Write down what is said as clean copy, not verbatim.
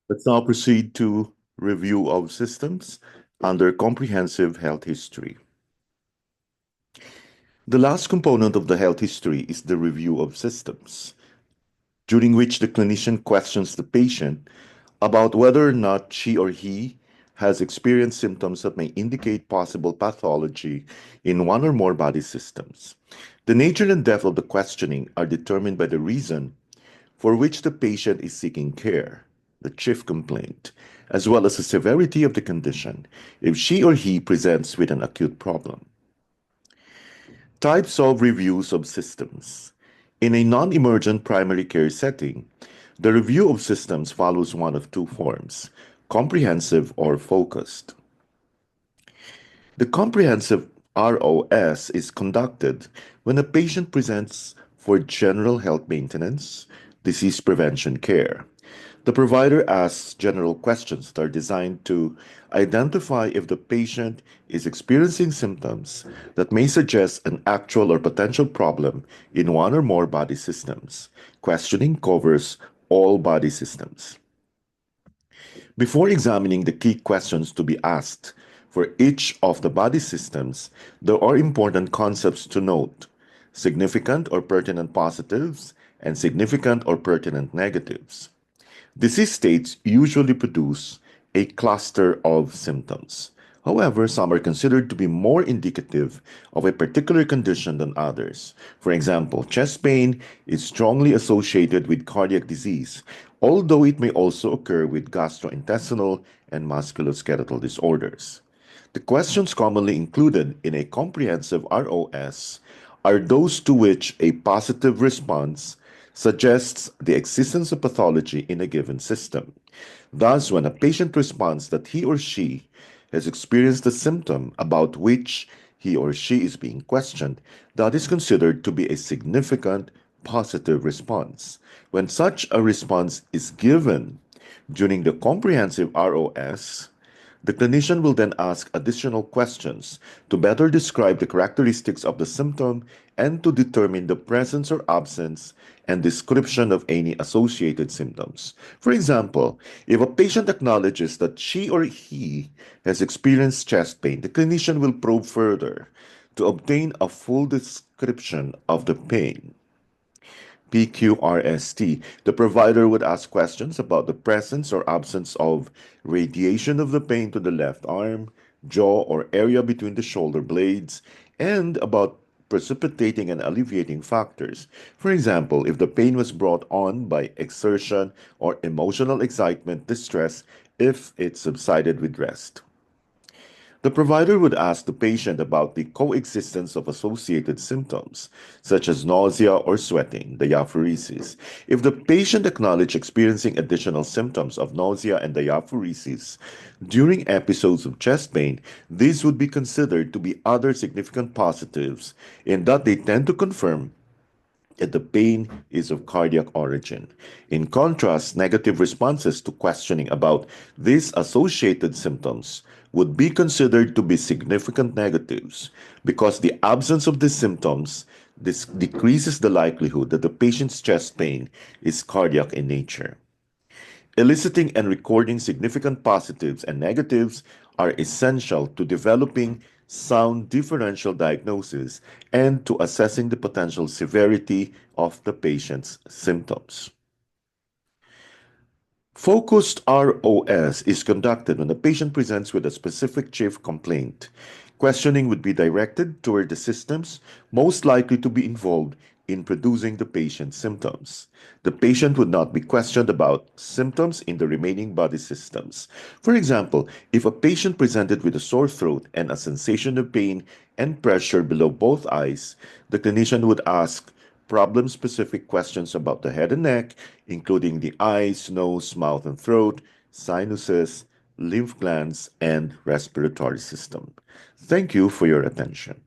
Let's now proceed to review of systems under comprehensive health history. The last component of the health history is the review of systems, during which the clinician questions the patient about whether or not she or he has experienced symptoms that may indicate possible pathology in one or more body systems. The nature and depth of the questioning are determined by the reason for which the patient is seeking care, the chief complaint, as well as the severity of the condition if she or he presents with an acute problem. Types of reviews of systems. In a non emergent primary care setting, the review of systems follows one of two forms: comprehensive or focused. The comprehensive ROS is conducted when a patient presents for general health maintenance, disease prevention care. The provider asks general questions that are designed to identify if the patient is experiencing symptoms that may suggest an actual or potential problem in one or more body systems. Questioning covers all body systems. Before examining the key questions to be asked for each of the body systems, there are important concepts to note: significant or pertinent positives and significant or pertinent negatives. Disease states usually produce a cluster of symptoms. However, some are considered to be more indicative of a particular condition than others. For example, chest pain is strongly associated with cardiac disease, although it may also occur with gastrointestinal and musculoskeletal disorders. The questions commonly included in a comprehensive ROS are those to which a positive response suggests the existence of pathology in a given system. Thus, when a patient responds that he or she has experienced a symptom about which he or she is being questioned, that is considered to be a significant positive response. When such a response is given during the comprehensive ROS, the clinician will then ask additional questions to better describe the characteristics of the symptom and to determine the presence or absence and description of any associated symptoms. For example, if a patient acknowledges that she or he has experienced chest pain, the clinician will probe further to obtain a full description of the pain. PQRST. The provider would ask questions about the presence or absence of radiation of the pain to the left arm, jaw, or area between the shoulder blades, and about precipitating and alleviating factors. For example, if the pain was brought on by exertion or emotional excitement, distress, if it subsided with rest. The provider would ask the patient about the coexistence of associated symptoms, such as nausea or sweating, diaphoresis. If the patient acknowledged experiencing additional symptoms of nausea and diaphoresis during episodes of chest pain, these would be considered to be other significant positives in that they tend to confirm that the pain is of cardiac origin. In contrast, negative responses to questioning about these associated symptoms would be considered to be significant negatives because the absence of these symptoms decreases the likelihood that the patient's chest pain is cardiac in nature. Eliciting and recording significant positives and negatives are essential to developing sound differential diagnosis and to assessing the potential severity of the patient's symptoms. Focused ROS is conducted when the patient presents with a specific chief complaint. Questioning would be directed toward the systems most likely to be involved in producing the patient's symptoms. The patient would not be questioned about symptoms in the remaining body systems. For example, if a patient presented with a sore throat and a sensation of pain and pressure below both eyes, the clinician would ask problem-specific questions about the head and neck, including the eyes, nose, mouth, and throat, sinuses, lymph glands, and respiratory system. Thank you for your attention.